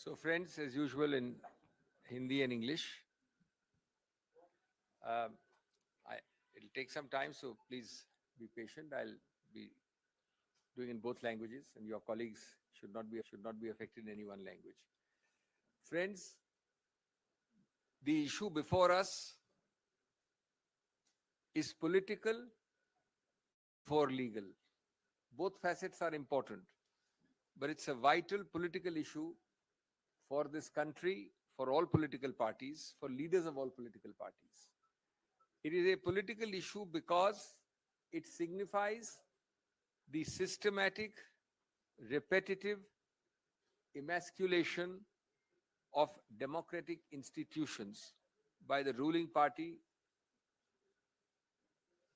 So, friends, as usual in Hindi and English, um, I, it'll take some time, so please be patient. I'll be doing in both languages, and your colleagues should not be affected in any one language. Friends, the issue before us is political for legal. Both facets are important, but it's a vital political issue for this country, for all political parties, for leaders of all political parties. It is a political issue because it signifies the systematic, repetitive emasculation of democratic institutions by the ruling party.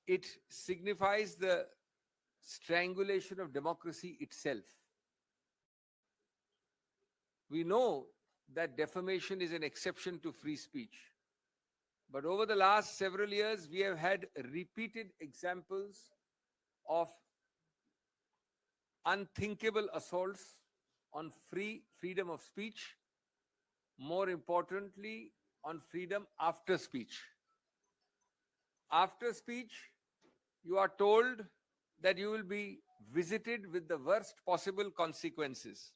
It signifies the strangulation of democracy itself. We know that defamation is an exception to free speech. But over the last several years, we have had repeated examples of unthinkable assaults on freedom of speech, more importantly, on freedom after speech. After speech, you are told that you will be visited with the worst possible consequences,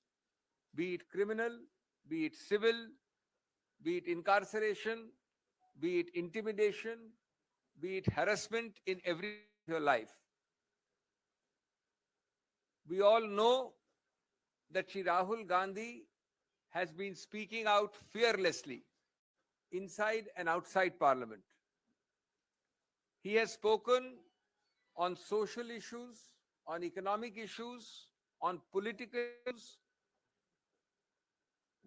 be it criminal, be it civil, be it incarceration, be it intimidation, be it harassment in every your life. We all know that Shri Rahul Gandhi has been speaking out fearlessly inside and outside Parliament. He has spoken on social issues, on economic issues, on political issues,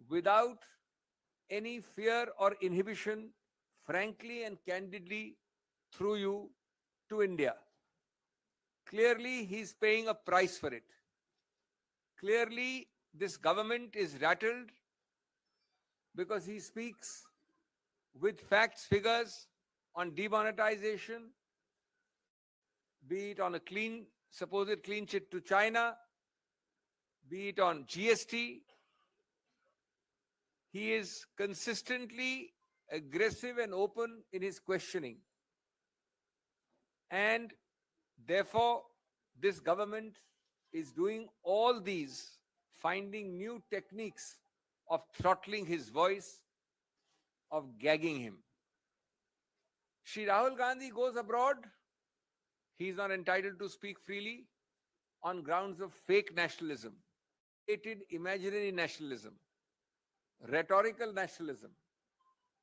without any fear or inhibition, frankly and candidly, through you to India. Clearly, he's paying a price for it. Clearly, this government is rattled because he speaks with facts, figures on demonetization, be it on a supposed clean chit to China, be it on GST. He is consistently aggressive and open in his questioning. And therefore, this government is doing all these, finding new techniques of throttling his voice, of gagging him. Shri Rahul Gandhi goes abroad. He is not entitled to speak freely on grounds of fake nationalism, created imaginary nationalism, rhetorical nationalism,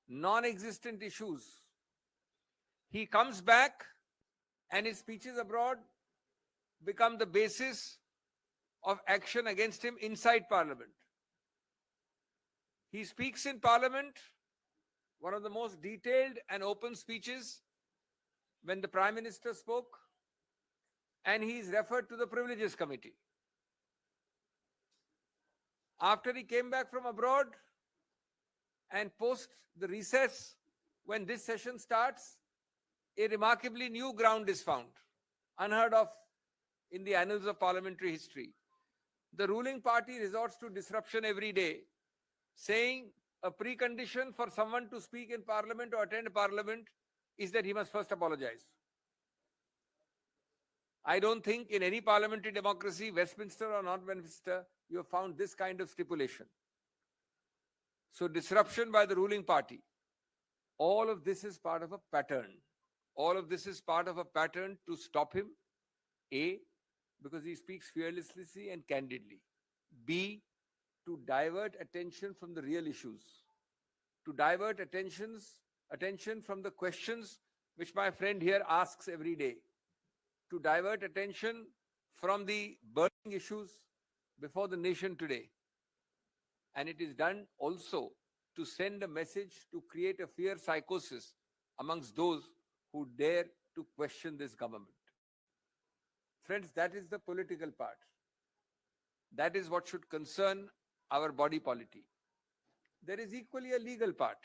non-existent issues. He comes back and his speeches abroad become the basis of action against him inside Parliament. He speaks in Parliament, one of the most detailed and open speeches when the Prime Minister spoke, and he is referred to the Privileges Committee. After he came back from abroad and post the recess, when this session starts, a remarkably new ground is found, unheard of in the annals of parliamentary history. The ruling party resorts to disruption every day, saying a precondition for someone to speak in Parliament or attend Parliament is that he must first apologize. I don't think in any parliamentary democracy, Westminster or not Westminster, you have found this kind of stipulation. So disruption by the ruling party. All of this is part of a pattern. All of this is part of a pattern to stop him. A, because he speaks fearlessly and candidly. B, to divert attention from the real issues. To divert attention from the questions which my friend here asks every day. To divert attention from the burning issues before the nation today. And it is done also to send a message to create a fear psychosis amongst those who dare to question this government. Friends, that is the political part. That is what should concern our body polity. There is equally a legal part.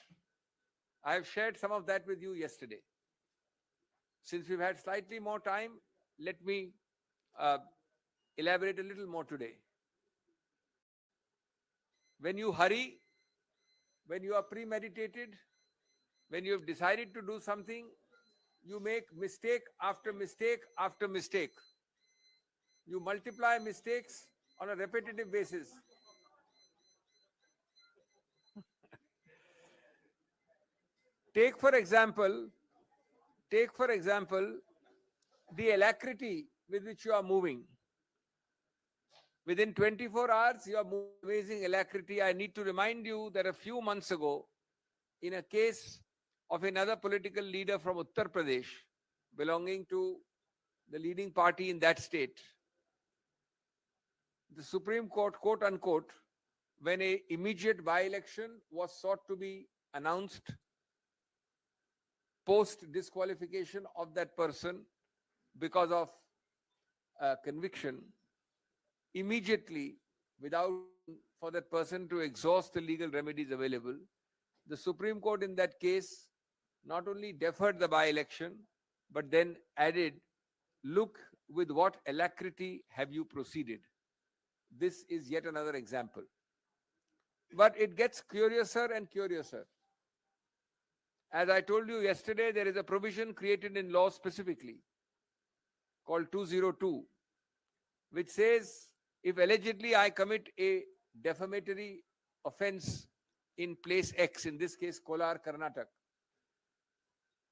I have shared some of that with you yesterday. Since we've had slightly more time, let me elaborate a little more today. When you hurry, when you are premeditated, when you have decided to do something, you make mistake after mistake after mistake. You multiply mistakes on a repetitive basis. Take for example, take for example the alacrity with which you are moving. Within 24 hours, you are moving amazing alacrity. I need to remind you that a few months ago, in a case of another political leader from Uttar Pradesh, belonging to the leading party in that state, the Supreme Court, quote unquote, when a immediate by-election was sought to be announced post disqualification of that person because of conviction, immediately, without for that person to exhaust the legal remedies available, the Supreme Court in that case not only deferred the by-election, but then added, look with what alacrity have you proceeded. This is yet another example. But it gets curiouser and curiouser. As I told you yesterday, there is a provision created in law specifically called 202, which says if allegedly I commit a defamatory offense in place X, in this case Kolar, Karnataka,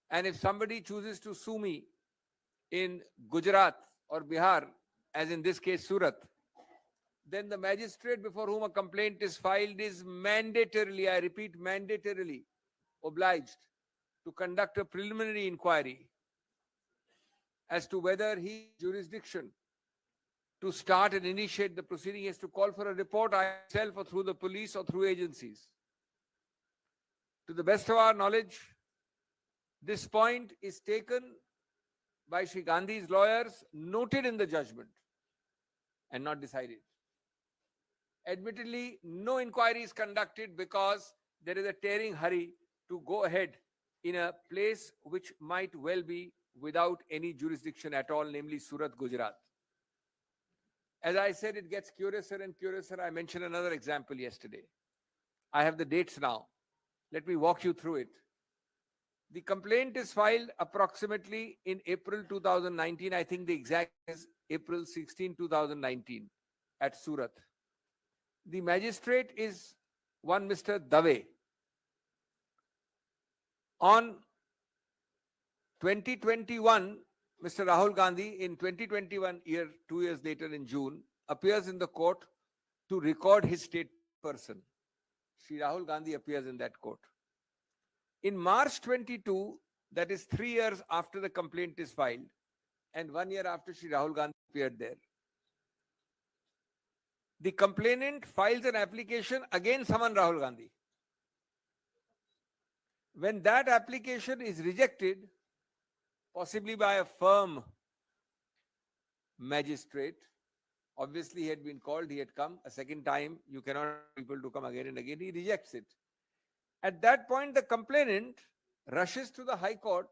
and if somebody chooses to sue me in Gujarat or Bihar, as in this case Surat, then the magistrate before whom a complaint is filed is mandatorily, I repeat, mandatorily obliged to conduct a preliminary inquiry as to whether he has jurisdiction to start and initiate the proceeding. He has to call for a report himself or through the police or through agencies. To the best of our knowledge, this point is taken by Shri Gandhi's lawyers, noted in the judgment, and not decided. Admittedly, no inquiry is conducted because there is a tearing hurry to go ahead in a place which might well be without any jurisdiction at all, namely Surat, Gujarat. As I said, it gets curiouser and curiouser. I mentioned another example yesterday. I have the dates now. Let me walk you through it. The complaint is filed approximately in April 2019. I think the exact is April 16, 2019 at Surat. The magistrate is one Mr. Dave. On 2021, Mr. Rahul Gandhi, in 2021 year, 2 years later in June, appears in the court to record his state person. Shri Rahul Gandhi appears in that court. In March 22, that is 3 years after the complaint is filed, and 1 year after Shri Rahul Gandhi appeared there, the complainant files an application against someone Rahul Gandhi. When that application is rejected, possibly by a firm magistrate, obviously he had been called, he had come a second time, you cannot ask people to come again and again, he rejects it. At that point, the complainant rushes to the High Court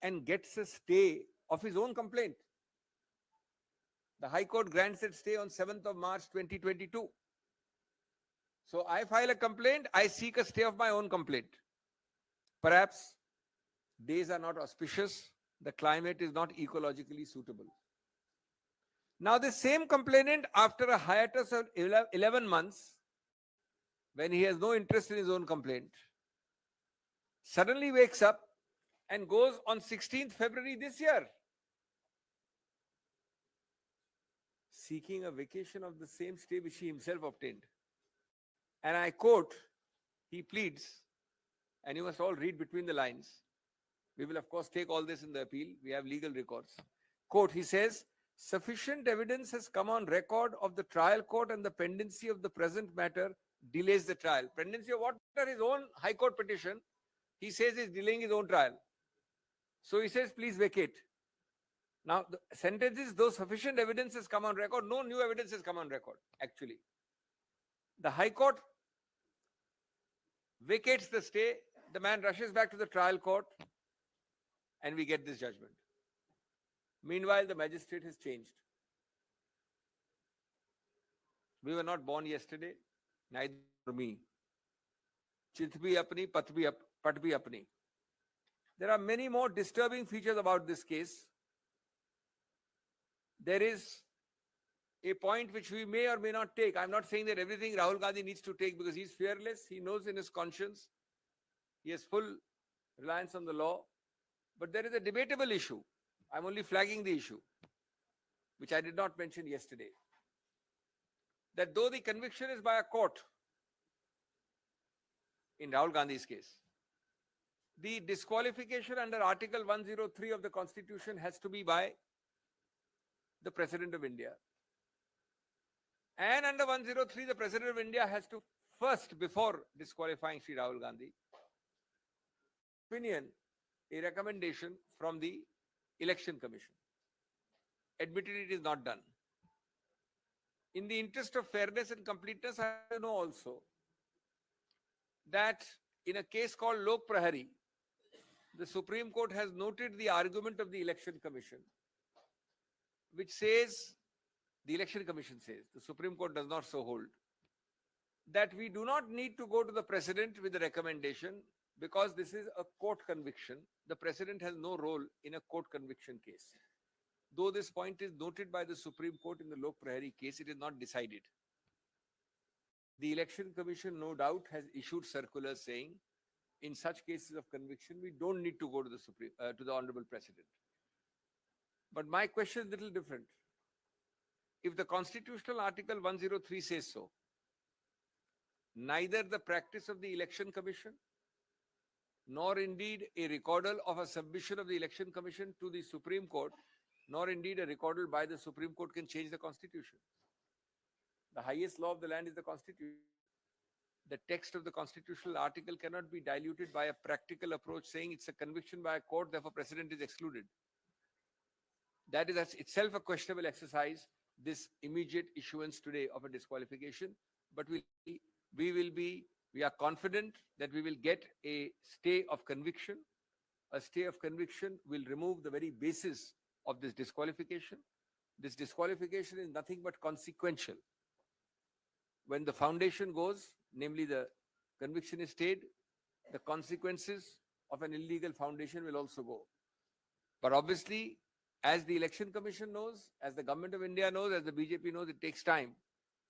and gets a stay of his own complaint. The High Court grants that stay on 7th of March 2022. So I file a complaint, I seek a stay of my own complaint. Perhaps days are not auspicious, the climate is not ecologically suitable. Now the same complainant, after a hiatus of 11 months, when he has no interest in his own complaint, suddenly wakes up and goes on 16th February this year, seeking a vacation of the same stay which he himself obtained. And I quote, he pleads, and you must all read between the lines. We will of course take all this in the appeal. We have legal records. Quote, he says, sufficient evidence has come on record of the trial court and the pendency of the present matter delays the trial. Pendency of what matter? His own High Court petition. He says he's delaying his own trial. So he says, please vacate. Now, the sentence is, though sufficient evidence has come on record, no new evidence has come on record, actually. The High Court vacates the stay, the man rushes back to the trial court, and we get this judgment. Meanwhile, the magistrate has changed. We were not born yesterday. neither for me. Chith bhi apni, pat bhi apni. There are many more disturbing features about this case. There is a point which we may or may not take. I'm not saying that everything Rahul Gandhi needs to take because he's fearless. He knows in his conscience. He has full reliance on the law. But there is a debatable issue. I'm only flagging the issue, which I did not mention yesterday. That though the conviction is by a court, in Rahul Gandhi's case, the disqualification under Article 103 of the Constitution has to be by the President of India. And under 103, the President of India has to first, before disqualifying Sri Rahul Gandhi, opinion, a recommendation from the Election Commission. Admittedly, it is not done. In the interest of fairness and completeness, I know also that in a case called Lok Prahari, the Supreme Court has noted the argument of the Election Commission, which says, the Election Commission says, the Supreme Court does not so hold, that we do not need to go to the President with a recommendation because this is a court conviction. The President has no role in a court conviction case. Though this point is noted by the Supreme Court in the Lok Prahari case, it is not decided. The Election Commission, no doubt, has issued circulars saying, in such cases of conviction, we don't need to go to the Honorable President. But my question is a little different. If the constitutional Article 103 says so, neither the practice of the Election Commission, nor indeed a recordal of a submission of the Election Commission to the Supreme Court, nor indeed a recordal by the Supreme Court can change the Constitution. The highest law of the land is the Constitution. The text of the constitutional article cannot be diluted by a practical approach saying it's a conviction by a court, therefore President is excluded. That is itself a questionable exercise, this immediate issuance today of a disqualification. But we are confident that we will get a stay of conviction. A stay of conviction will remove the very basis of this disqualification. This disqualification is nothing but consequential. When the foundation goes, namely the conviction is stayed, the consequences of an illegal foundation will also go. But obviously, as the Election Commission knows, as the Government of India knows, as the BJP knows, it takes time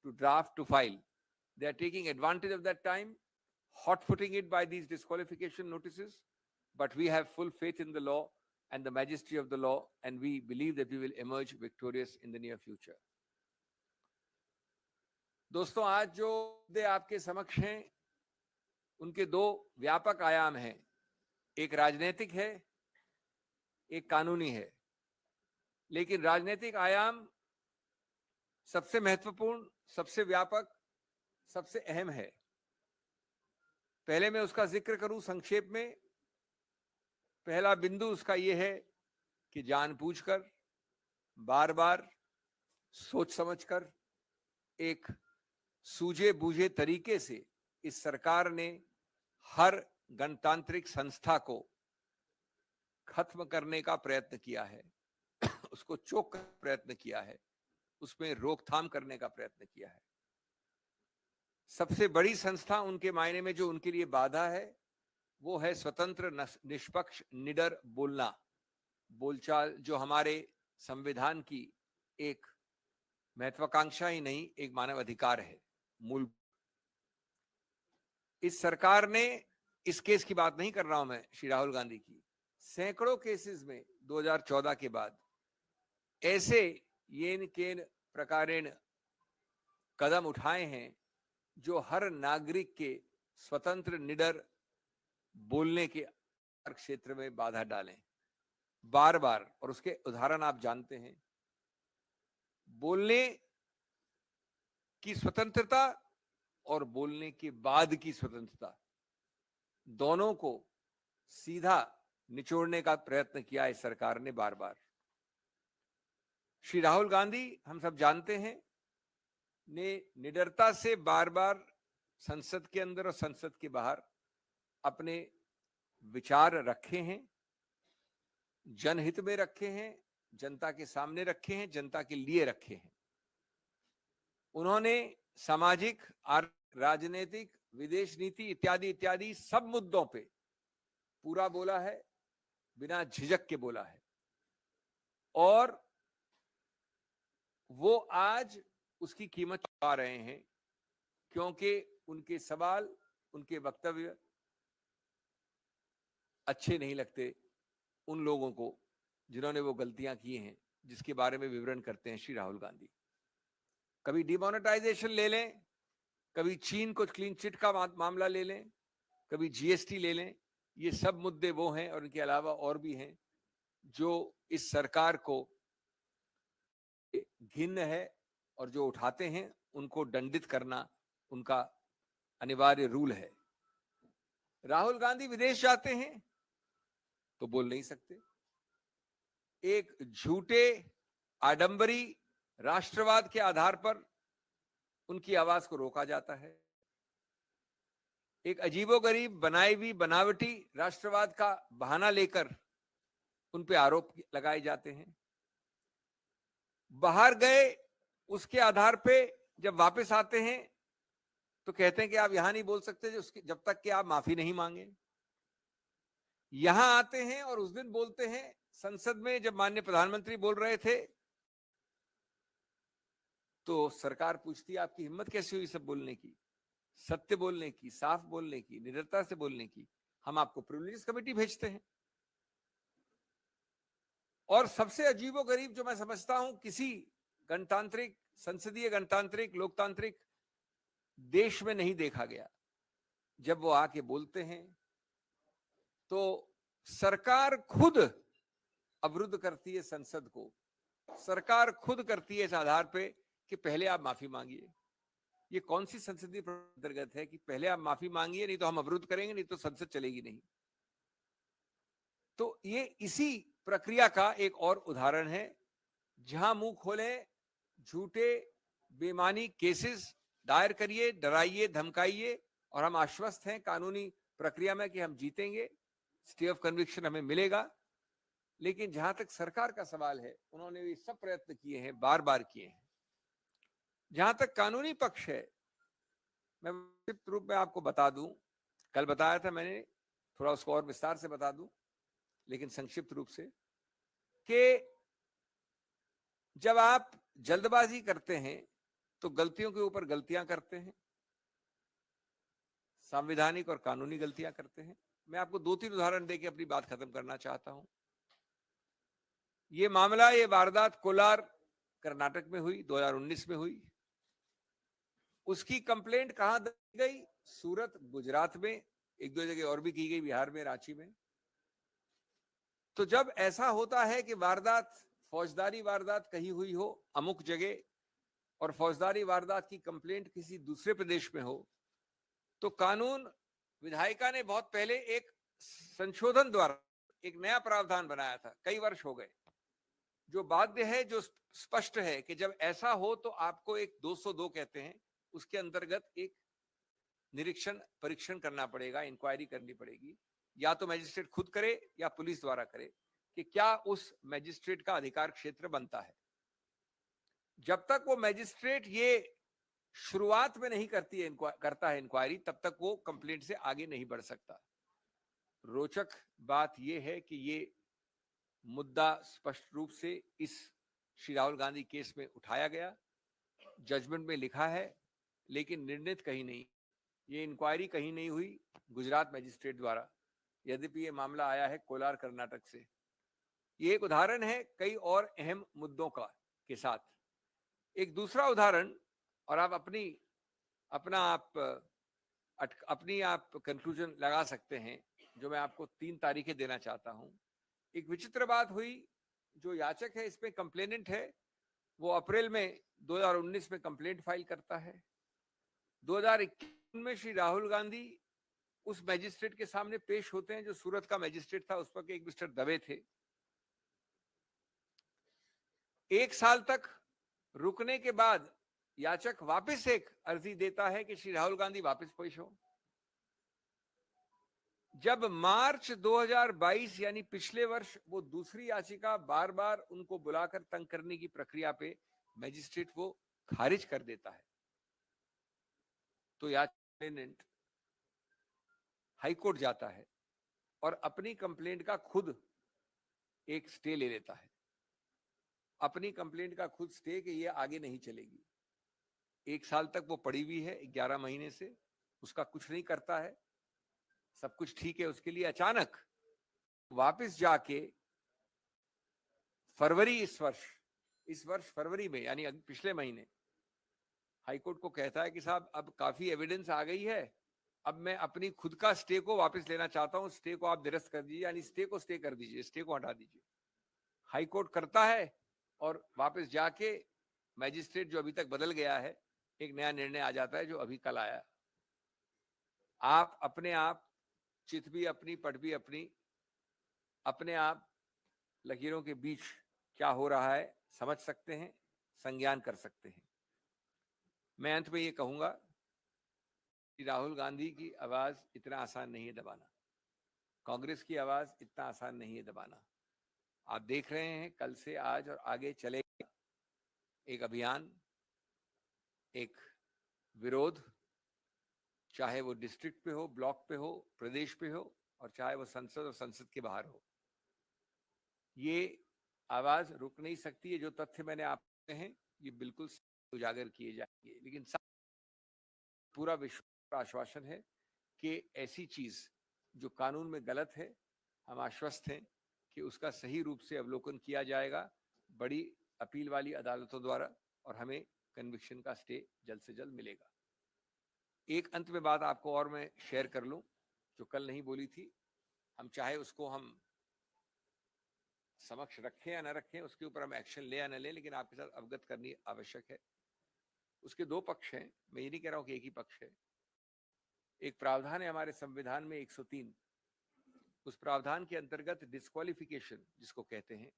to draft, to file. They are taking advantage of that time, hot-footing it by these disqualification notices. But we have full faith in the law and the majesty of the law, and we believe that we will emerge victorious in the near future. दोस्तों, आज जो मुद्दे आपके समक्ष हैं, उनके दो व्यापक आयाम हैं. एक राजनीतिक है, एक कानूनी है. लेकिन राजनीतिक आयाम सबसे महत्वपूर्ण, सबसे व्यापक, सबसे अहम है. पहले मैं उसका जिक्र करूं संक्षेप में. पहला बिंदु उसका यह है कि जानबूझकर, बार-बार, सोच समझकर, एक सूझे बूझे तरीके से इस सरकार ने हर गणतांत्रिक संस्था को खत्म करने का प्रयत्न किया है, उसको चोक करने का प्रयत्न किया है, उसमें रोकथाम करने का प्रयत्न किया है. सबसे बड़ी संस्था उनके मायने में जो उनके लिए बाधा है, वो है स्वतंत्र, निष्पक्ष, निडर बोलना, बोलचाल, जो हमारे संविधान की एक महत्वाकांक्षा ही नहीं, एक मानव अधिकार है. मूल इस सरकार ने, इस केस की बात नहीं कर रहा हूं मैं, श्री राहुल गांधी की, सैकड़ों केसेस में 2014 के बाद ऐसे येन केन प्रकारेण कदम उठाए हैं जो हर नागरिक के स्वतंत्र, निडर बोलने के क्षेत्र में बाधा डालें, बार बार. और उसके उदाहरण आप जानते हैं. बोलने की स्वतंत्रता और बोलने के बाद की स्वतंत्रता, दोनों को सीधा निचोड़ने का प्रयत्न किया इस सरकार ने बार बार. श्री राहुल गांधी, हम सब जानते हैं, ने निडरता से बार बार संसद के अंदर और संसद के बाहर अपने विचार रखे हैं, जनहित में रखे हैं, जनता के सामने रखे हैं, जनता के लिए रखे हैं. उन्होंने सामाजिक, आर्थिक, राजनीतिक, विदेश नीति इत्यादि इत्यादि सब मुद्दों पे पूरा बोला है, बिना झिझक के बोला है। और वो आज उसकी कीमत चुका रहे हैं, क्योंकि उनके सवाल, उनके वक्तव्य अच्छे नहीं लगते उन लोगों को जिन्होंने वो गलतियां की हैं, जिसके बारे में विवरण करते हैं श्री राहुल गांधी। कभी डिमोनेटाइजेशन ले लें, कभी चीन को क्लीन चिट का मामला ले लें, कभी जीएसटी ले लें। ये सब मुद्दे वो हैं और इनके अलावा और भी हैं जो इस सरकार को घिन्न है, और जो उठाते हैं उनको दंडित करना उनका अनिवार्य रूल है। राहुल गांधी विदेश जाते हैं तो बोल नहीं सकते। एक झूठे आडंबरी राष्ट्रवाद के आधार पर उनकी आवाज को रोका जाता है। एक अजीबोगरीब बनाई हुई बनावटी राष्ट्रवाद का बहाना लेकर उन पे आरोप लगाए जाते हैं। बाहर गए उसके आधार पे जब वापस आते हैं तो कहते हैं कि आप यहां नहीं बोल सकते जब तक कि आप माफी नहीं मांगे। यहां आते हैं और उस दिन बोलते हैं संसद में जब माननीय प्रधानमंत्री बोल रहे थे, तो सरकार पूछती है आपकी हिम्मत कैसे हुई सब बोलने की, सत्य बोलने की, साफ बोलने की, निडरता से बोलने की। हम आपको प्रिविलेजेस कमेटी भेजते हैं। और सबसे अजीबोगरीब जो मैं समझता हूं, किसी गणतांत्रिक, संसदीय गणतांत्रिक, लोकतांत्रिक देश में नहीं देखा गया, जब वो आके बोलते हैं तो सरकार खुद अवरुद्ध करती है संसद को। सरकार खुद करती है इस आधार पे कि पहले आप माफी मांगिए। ये कौन सी संसदीय अंतर्गत है कि पहले आप माफी मांगिए, नहीं तो हम अवरुद्ध करेंगे, नहीं तो संसद चलेगी नहीं। तो ये इसी प्रक्रिया का एक और उदाहरण है, जहां मुंह खोले झूठे बेमानी केसेस दायर करिए, डराइए, धमकाइए, और हम आश्वस्त हैं कानूनी प्रक्रिया में कि हम जीतेंगे, स्टे ऑफ कन्विक्शन हमें मिलेगा। लेकिन जहां तक सरकार का सवाल है, उन्होंने ये सब प्रयत्न किए हैं, बार बार किए हैं। जहां तक कानूनी पक्ष है, मैं संक्षिप्त रूप में आपको बता दूं, कल बताया था मैंने, थोड़ा उसको और विस्तार से बता दूं, लेकिन संक्षिप्त रूप से, कि जब आप जल्दबाजी करते हैं तो गलतियों के ऊपर गलतियां करते हैं, संवैधानिक और कानूनी गलतियां करते हैं। मैं आपको 2-3 उदाहरण देके अपनी बात खत्म करना चाहता हूं। ये मामला, ये वारदात कोलार कर्नाटक में हुई, 2019 में हुई। उसकी कंप्लेंट कहां दी गई? सूरत, गुजरात में, 1-2 जगह और भी की गई, बिहार में, रांची में। तो जब ऐसा होता है कि वारदात, फौजदारी वारदात कहीं हुई हो अमुक जगह, और फौजदारी वारदात की कंप्लेंट किसी दूसरे प्रदेश में हो, तो कानून विधायिका ने बहुत पहले एक संशोधन द्वारा एक नया प्रावधान बनाया था, कई वर्ष हो गए, जो बाध्य है, जो स्पष्ट है कि जब ऐसा हो तो आपको एक 202 कहते हैं, उसके अंतर्गत एक निरीक्षण परीक्षण करना पड़ेगा, इंक्वायरी करनी पड़ेगी, या तो मैजिस्ट्रेट खुद करे या पुलिस द्वारा करे, कि क्या उस मैजिस्ट्रेट का अधिकार क्षेत्र बनता है। जब तक वो मैजिस्ट्रेट ये शुरुआत में नहीं करता है इंक्वायरी, तब तक वो कंप्लेंट से आगे नहीं बढ़ सकता। रोचक बात यह है कि ये मुद्दा स्पष्ट रूप से इस श्री राहुल गांधी केस में उठाया गया, जजमेंट में लिखा है, लेकिन निर्णित कहीं नहीं, ये इंक्वायरी कहीं नहीं हुई गुजरात मैजिस्ट्रेट द्वारा, यद्यपि ये मामला आया है कोलार कर्नाटक से। ये एक उदाहरण है कई और अहम मुद्दों का के साथ। एक दूसरा उदाहरण, और आप अपनी आप कंक्लूजन लगा सकते हैं, जो मैं आपको 3 तारीखें देना चाहता हूं। एक विचित्र बात हुई, जो याचक है, इसमें कंप्लेनेंट है, वो अप्रैल में 2019 में कंप्लेंट फाइल करता है। 2021 में श्री राहुल गांधी उस मैजिस्ट्रेट के सामने पेश होते हैं जो सूरत का मैजिस्ट्रेट था, उस पर एक मिस्टर दवे थे। 1 साल तक रुकने के बाद याचक वापस एक अर्जी देता है कि श्री राहुल गांधी वापस पेश हो। जब मार्च 2022 यानी पिछले वर्ष वो दूसरी याचिका बार बार उनको बुलाकर तंग करने की प्रक्रिया पे मैजिस्ट्रेट वो खारिज कर देता है। तो या कंप्लेनेंट हाई कोर्ट जाता है और अपनी कंप्लेंट का खुद एक स्टे ले लेता है, अपनी कंप्लेंट का खुद स्टे कि ये आगे नहीं चलेगी। 1 साल तक वो पड़ी हुई है, 11 महीने से उसका कुछ नहीं करता है, सब कुछ ठीक है उसके लिए। अचानक वापस जाके फरवरी इस वर्ष फरवरी में, यानी पिछले महीने, हाईकोर्ट को कहता है कि साहब अब काफी एविडेंस आ गई है, अब मैं अपनी खुद का स्टे को वापस लेना चाहता हूं, स्टे को आप निरस्त कर दीजिए, यानी स्टे को स्टे कर दीजिए, स्टे को हटा दीजिए। हाईकोर्ट करता है और वापस जाके मैजिस्ट्रेट जो अभी तक बदल गया है, एक नया निर्णय आ जाता है जो अभी कल आया। आप अपने आप चित भी अपनी, पट भी अपनी, अपने आप लकीरों के बीच क्या हो रहा है समझ सकते हैं, संज्ञान कर सकते हैं। मैं अंत में ये कहूंगा कि राहुल गांधी की आवाज इतना आसान नहीं है दबाना, कांग्रेस की आवाज इतना आसान नहीं है दबाना। आप देख रहे हैं कल से आज और आगे चलेगा एक अभियान, एक विरोध, चाहे वो डिस्ट्रिक्ट पे हो, ब्लॉक पे हो, प्रदेश पे हो, और चाहे वो संसद और संसद के बाहर हो। ये आवाज रुक नहीं सकती है। जो तथ्य मैंने आपको कहे हैं ये बिल्कुल उजागर किए जाएंगे, लेकिन पूरा विश्वास का आश्वासन है कि ऐसी चीज जो कानून में गलत है, हम आश्वस्त हैं कि उसका सही रूप से अवलोकन किया जाएगा बड़ी अपील वाली अदालतों द्वारा, और हमें कन्विक्शन का स्टे जल्द से जल्द मिलेगा। एक अंत में बात आपको और मैं शेयर कर लूं जो कल नहीं बोली थी, हम चाहे उसको हम समक्ष रखें या न रखें, उसके ऊपर हम एक्शन ले या न ले, लेकिन आपके साथ अवगत करनी आवश्यक है। उसके दो पक्ष हैं, मैं ये नहीं कह रहा हूं कि एक ही पक्ष है। एक प्रावधान है हमारे संविधान में 103, उस प्रावधान के अंतर्गत डिस्क्वालिफिकेशन जिसको कहते हैं,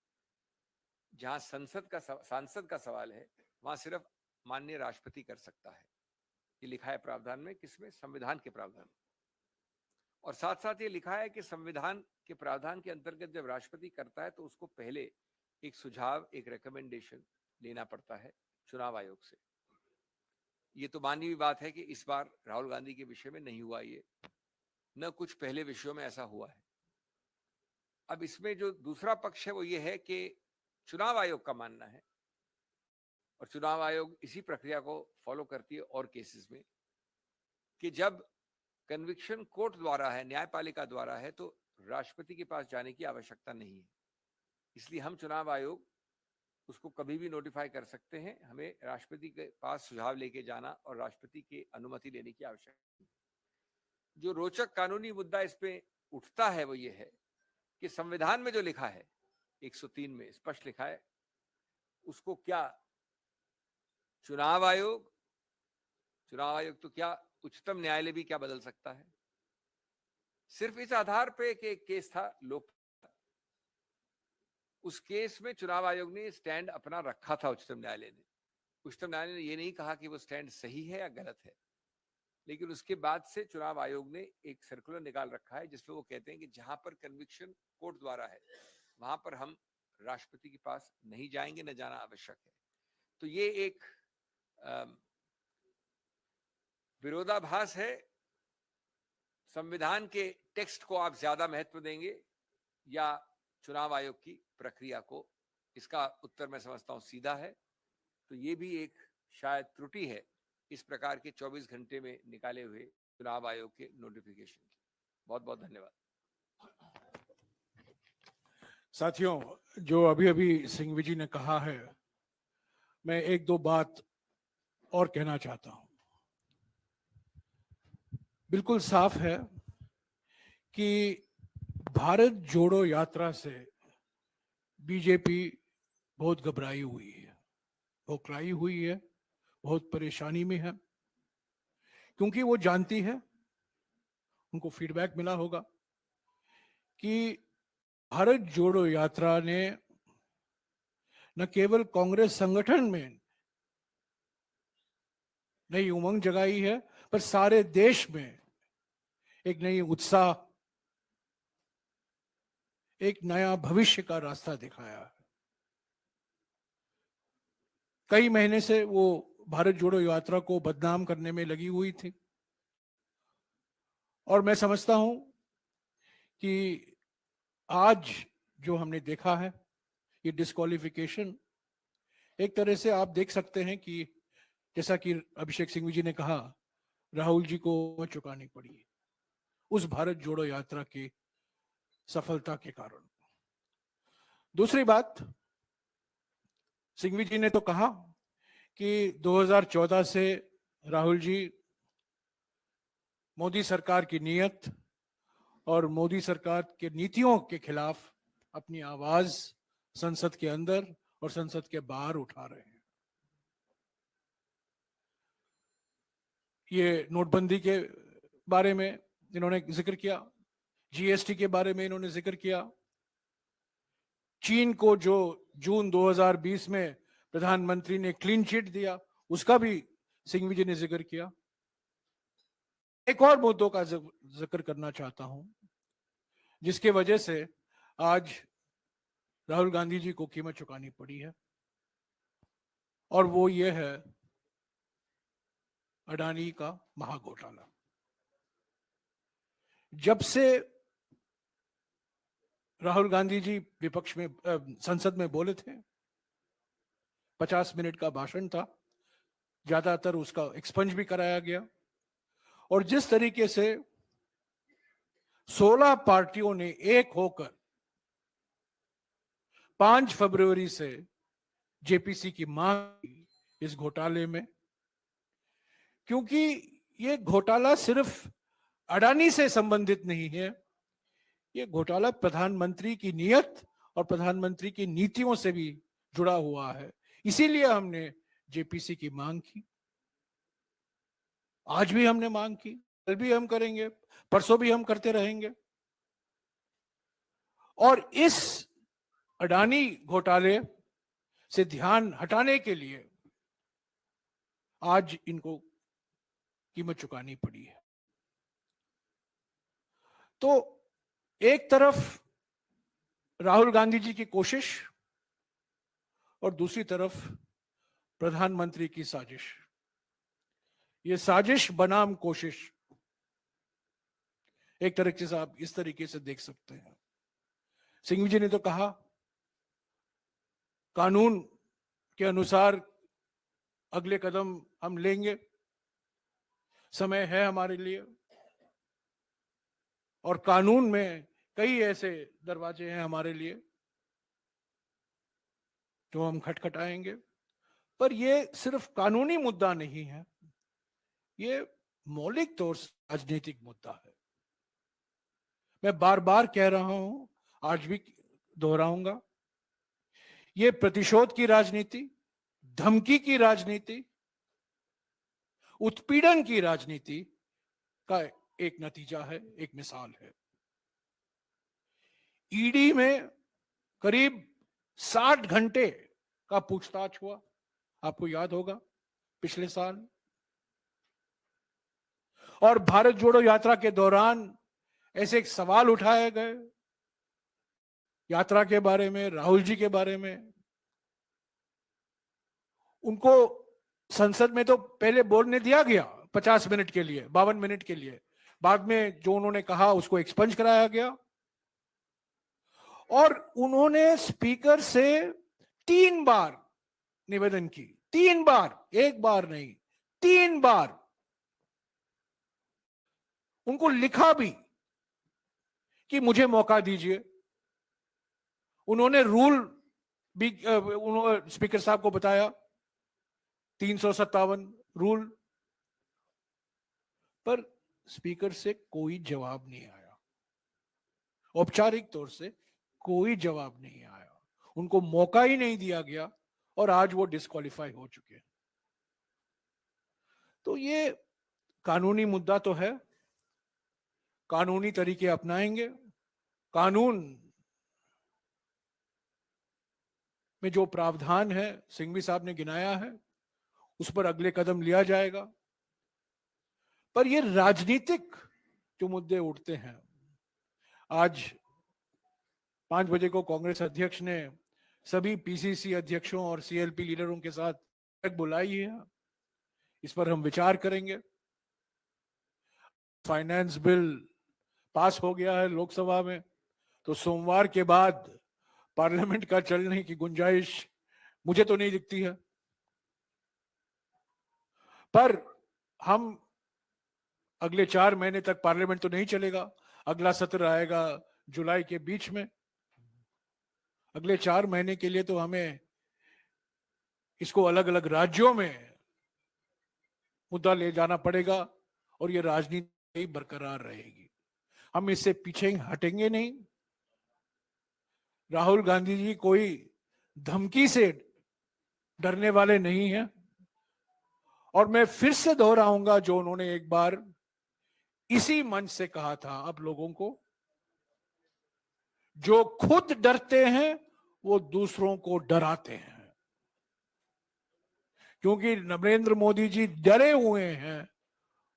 जहां सांसद का सवाल है, वहां सिर्फ माननीय राष्ट्रपति कर सकता है। ये लिखा है प्रावधान में, किसमें? संविधान के प्रावधान। और साथ साथ ये लिखा है कि संविधान के प्रावधान के अंतर्गत जब राष्ट्रपति करता है तो उसको पहले एक सुझाव, एक रिकमेंडेशन लेना पड़ता है चुनाव आयोग से। ये तो मानी हुई बात है कि इस बार राहुल गांधी के विषय में नहीं हुआ ये, न कुछ पहले विषयों में ऐसा हुआ है। अब इसमें जो दूसरा पक्ष है वो ये है कि चुनाव आयोग का मानना है, और चुनाव आयोग इसी प्रक्रिया को फॉलो करती है और केसेस में, कि जब कन्विक्शन कोर्ट द्वारा है, न्यायपालिका द्वारा है, तो राष्ट्रपति के पास जाने की आवश्यकता नहीं है। इसलिए हम चुनाव आयोग उसको कभी भी नोटिफाई कर सकते हैं, हमें राष्ट्रपति के पास सुझाव लेके जाना और राष्ट्रपति की अनुमति लेने की आवश्यकता नहीं। जो रोचक कानूनी मुद्दा इस पे उठता है वो ये है कि संविधान में जो लिखा है 103 में स्पष्ट लिखा है, उसको क्या चुनाव आयोग तो क्या उच्चतम न्यायालय भी क्या बदल सकता है? सिर्फ इस आधार पे कि केस था लोक, उस केस में चुनाव आयोग ने स्टैंड अपना रखा था। उच्चतम न्यायालय ने ये नहीं कहा कि वो स्टैंड सही है या गलत है, लेकिन उसके बाद से चुनाव आयोग ने एक सर्कुलर निकाल रखा है जिसमें वो कहते हैं कि जहां पर कन्विक्शन कोर्ट द्वारा है वहां पर हम राष्ट्रपति के पास नहीं जाएंगे, न जाना आवश्यक है। तो ये एक विरोधाभास है। संविधान के टेक्स्ट को आप ज्यादा महत्व देंगे या चुनाव आयोग की प्रक्रिया को? इसका उत्तर मैं समझता हूं सीधा है। तो ये भी एक शायद त्रुटि है इस प्रकार के 24 घंटे में निकाले हुए चुनाव आयोग के नोटिफिकेशन की। बहुत बहुत धन्यवाद। साथियों, जो अभी सिंघवी जी ने कहा है, मैं एक दो बात और कहना चाहता हूं। बिल्कुल साफ है कि भारत जोड़ो यात्रा से बीजेपी बहुत घबराई हुई है, खोखलाई हुई है, बहुत परेशानी में है, क्योंकि वो जानती है, उनको फीडबैक मिला होगा कि भारत जोड़ो यात्रा ने न केवल कांग्रेस संगठन में नई उमंग जगाई है, पर सारे देश में एक नई उत्साह, एक नया भविष्य का रास्ता दिखाया है। कई महीने से वो भारत जोड़ो यात्रा को बदनाम करने में लगी हुई थी, और मैं समझता हूं कि आज जो हमने देखा है ये डिस्क्वालिफिकेशन, एक तरह से आप देख सकते हैं कि जैसा कि अभिषेक सिंघवी जी ने कहा, राहुल जी को चुकानी पड़ी उस भारत जोड़ो यात्रा की सफलता के कारण। दूसरी बात, सिंघवी जी ने तो कहा कि 2014 से राहुल जी मोदी सरकार की नीयत और मोदी सरकार के नीतियों के खिलाफ अपनी आवाज संसद के अंदर और संसद के बाहर उठा रहे हैं। ये नोटबंदी के बारे में इन्होंने जिक्र किया, जीएसटी के बारे में इन्होंने जिक्र किया, चीन को जो जून 2020 में प्रधानमंत्री ने क्लीन चिट दिया उसका भी सिंघवी जी ने जिक्र किया। एक और मुद्दों का जिक्र करना चाहता हूं जिसके वजह से आज राहुल गांधी जी को कीमत चुकानी पड़ी है, और वो ये है अडानी का महाघोटाला। जब से राहुल गांधी जी विपक्ष में संसद में बोले थे, 50 मिनट का भाषण था, ज्यादातर उसका एक्सपंज भी कराया गया, और जिस तरीके से 16 पार्टियों ने एक होकर 5 फरवरी से जेपीसी की मांग इस घोटाले में, क्योंकि ये घोटाला सिर्फ अडानी से संबंधित नहीं है, ये घोटाला प्रधानमंत्री की नीयत और प्रधानमंत्री की नीतियों से भी जुड़ा हुआ है। इसीलिए हमने जेपीसी की मांग की, आज भी हमने मांग की, कल भी हम करेंगे, परसों भी हम करते रहेंगे। और इस अडानी घोटाले से ध्यान हटाने के लिए आज इनको कीमत चुकानी पड़ी है। तो एक तरफ राहुल गांधी जी की कोशिश और दूसरी तरफ प्रधानमंत्री की साजिश, ये साजिश बनाम कोशिश, एक तरीके से आप इस तरीके से देख सकते हैं। सिंघवी जी ने तो कहा कानून के अनुसार अगले कदम हम लेंगे, समय है हमारे लिए, और कानून में कई ऐसे दरवाजे हैं हमारे लिए जो हम खटखटाएंगे। पर ये सिर्फ कानूनी मुद्दा नहीं है, ये मौलिक तौर से राजनीतिक मुद्दा है। मैं बार बार कह रहा हूं, आज भी दोहराऊंगा, ये प्रतिशोध की राजनीति, धमकी की राजनीति, उत्पीड़न की राजनीति का एक नतीजा है, एक मिसाल है। ईडी में करीब 60 घंटे का पूछताछ हुआ, आपको याद होगा, पिछले साल। और भारत जोड़ो यात्रा के दौरान ऐसे एक सवाल उठाए गए यात्रा के बारे में, राहुल जी के बारे में। उनको संसद में तो पहले बोलने दिया गया 50 मिनट के लिए, 52 मिनट के लिए, बाद में जो उन्होंने कहा उसको एक्सपंज कराया गया, और उन्होंने स्पीकर से 3 बार निवेदन की, 3 बार, एक बार नहीं, 3 बार उनको लिखा भी कि मुझे मौका दीजिए। उन्होंने रूल भी स्पीकर साहब को बताया, 357 रूल, पर स्पीकर से कोई जवाब नहीं आया, औपचारिक तौर से कोई जवाब नहीं आया, उनको मौका ही नहीं दिया गया, और आज वो डिस्क्वालीफाई हो चुके हैं। तो ये कानूनी मुद्दा तो है, कानूनी तरीके अपनाएंगे, कानून में जो प्रावधान है सिंघवी साहब ने गिनाया है उस पर अगले कदम लिया जाएगा। पर ये राजनीतिक जो मुद्दे उठते हैं, आज 5 बजे को कांग्रेस अध्यक्ष ने सभी पीसीसी अध्यक्षों और सीएलपी लीडरों के साथ बैठक बुलाई है, इस पर हम विचार करेंगे। फाइनेंस बिल पास हो गया है लोकसभा में, तो सोमवार के बाद पार्लियामेंट का चलने की गुंजाइश मुझे तो नहीं दिखती है। पर हम अगले 4 महीने तक पार्लियामेंट तो नहीं चलेगा, अगला सत्र आएगा जुलाई के बीच में। अगले 4 महीने के लिए तो हमें इसको अलग अलग राज्यों में मुद्दा ले जाना पड़ेगा और ये राजनीति बरकरार रहेगी। हम इससे पीछे हटेंगे नहीं। राहुल गांधी जी कोई धमकी से डरने वाले नहीं हैं, और मैं फिर से दोहराऊंगा जो उन्होंने एक बार इसी मंच से कहा था आप लोगों को, जो खुद डरते हैं वो दूसरों को डराते हैं। क्योंकि नरेंद्र मोदी जी डरे हुए हैं,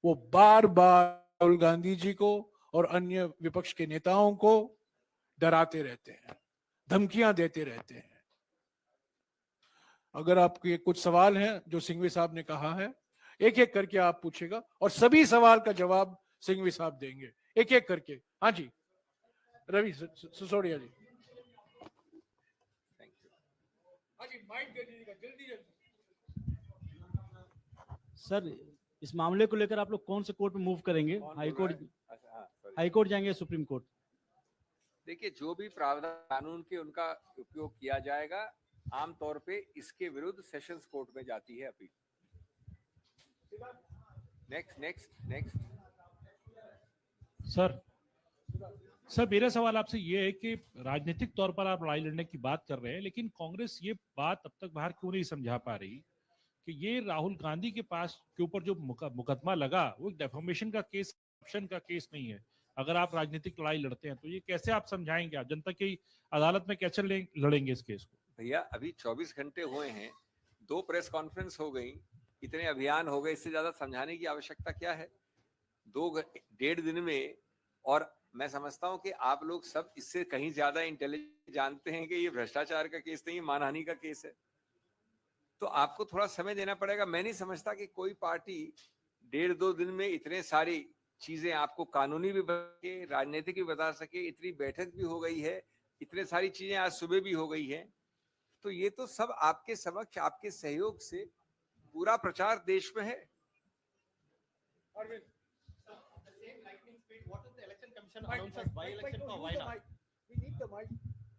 वो बार बार राहुल गांधी जी को और अन्य विपक्ष के नेताओं को डराते रहते हैं, धमकियां देते रहते हैं। अगर आपके कुछ सवाल हैं जो सिंघवी साहब ने कहा है, एक एक करके आप पूछेगा और सभी सवाल का जवाब सिंघवी साहब देंगे, एक एक करके। हाँ जी, रवि सिसोदिया जी। Thank you. हाँ जी, माइक दे दीजिएगा जल्दी जल्दी। सर, इस मामले को लेकर आप लोग कौन से कोर्ट में मूव करेंगे? हाई कोर्ट, अच्छा, हाँ, sorry। हाई कोर्ट जाएंगे, सुप्रीम कोर्ट? देखिए, जो भी प्रावधान कानून के उनका उपयोग किया जाएगा, आमतौर पे इसके विरुद्ध सेशंस कोर्ट में जाती है appeal. Next next next. Sir मेरा सवाल आपसे ये है कि राजनीतिक तौर पर आप लड़ाई लड़ने की बात कर रहे हैं, लेकिन कांग्रेस ये बात अब तक बाहर क्यों नहीं समझा पा रही कि ये राहुल गांधी के पास के ऊपर जो मुकदमा लगा वो एक डेफेमेशन का केस, करप्शन का केस नहीं है। अगर आप राजनीतिक लड़ाई लड़ते हैं तो ये कैसे आप समझाएंगे, आप जनता की अदालत में कैसे लड़ेंगे इस केस को? भैया, अभी 24 घंटे हुए हैं, 2 प्रेस कॉन्फ्रेंस हो गई, इतने अभियान हो गए, इससे ज्यादा समझाने की आवश्यकता क्या है? 1.5 दिन में। और मैं समझता हूं कि आप लोग सब इससे कहीं ज्यादा इंटेलिजेंट जानते हैं कि ये भ्रष्टाचार का केस नहीं, मानहानि का केस है। तो आपको थोड़ा समय देना पड़ेगा। मैं नहीं समझता कि कोई पार्टी 1.5-2 दिन में इतने सारी चीजें आपको कानूनी भी बता के, राजनीतिक भी बता सके। इतनी बैठक भी हो गई है, इतने सारी चीजें आज सुबह भी हो गई है। तो ये तो सब आपके समक्ष, आपके सहयोग से पूरा प्रचार देश में है।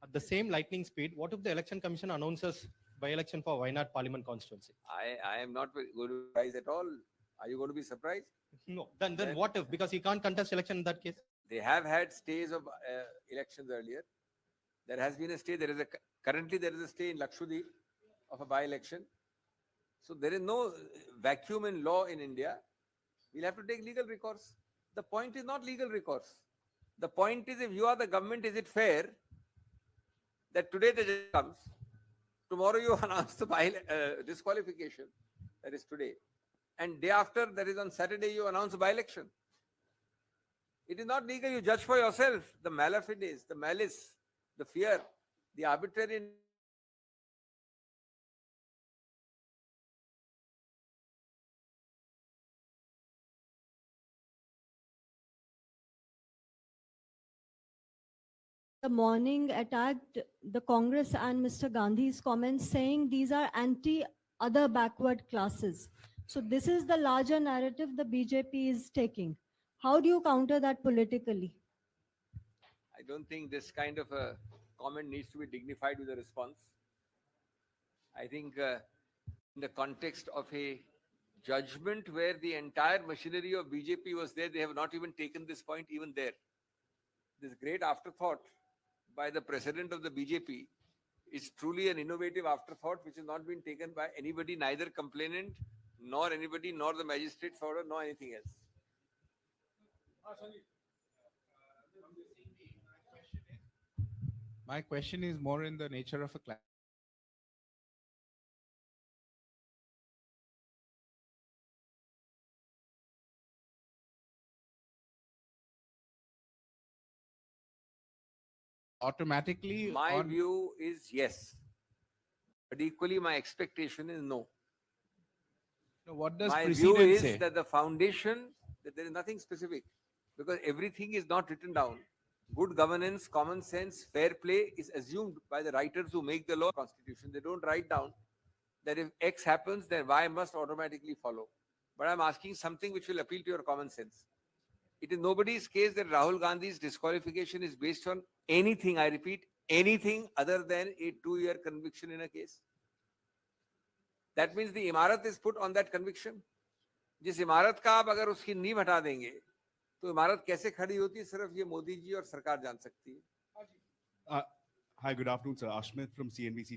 At the same lightning speed, what if the election commission announces by-election for Wayanad Parliament constituency? I am not going to be surprised at all. Are you going to be surprised? No. Then what if? Because he can't contest election in that case. They have had stays of elections earlier. There has been a stay. Currently there is a stay in Lakshadweep of a by-election. So there is no vacuum in law in India. We'll have to take legal recourse. The point is not legal recourse. The point is, if you are the government, is it fair that today the judge comes, tomorrow you announce the disqualification, that is today, and day after, that is on Saturday, you announce a by-election. It is not legal. You judge for yourself the malafide, the malice, the fear, the arbitrary. The morning attacked the Congress and Mr. Gandhi's comments saying these are anti other backward classes. So this is the larger narrative the BJP is taking. How do you counter that politically? I don't think this kind of a comment needs to be dignified with a response. I think in the context of a judgment where the entire machinery of BJP was there, they have not even taken this point even there. This great afterthought by the president of the BJP is truly an innovative afterthought which has not been taken by anybody, neither complainant, nor anybody, nor the magistrates order, nor anything else. My question is more in the nature of a automatically. My view is yes, but equally my expectation is no. What does My view precedent is say? that the foundation that there is nothing specific because everything is not written down. Good governance, common sense, fair play is assumed by the writers who make the law constitution. They don't write down that if X happens, then Y must automatically follow. But I'm asking something which will appeal to your common sense. It is nobody's case that Rahul Gandhi's disqualification is based on anything, I repeat, anything other than a 2-year conviction in a case. That means the imarat is put on that conviction. जिस इमारत का आप अगर उसकी नींव हटा देंगे तो इमारत कैसे खड़ी होती है सिर्फ ये मोदी जी और सरकार जान सकती है. Hi, good afternoon, sir. Ashmit from CNBC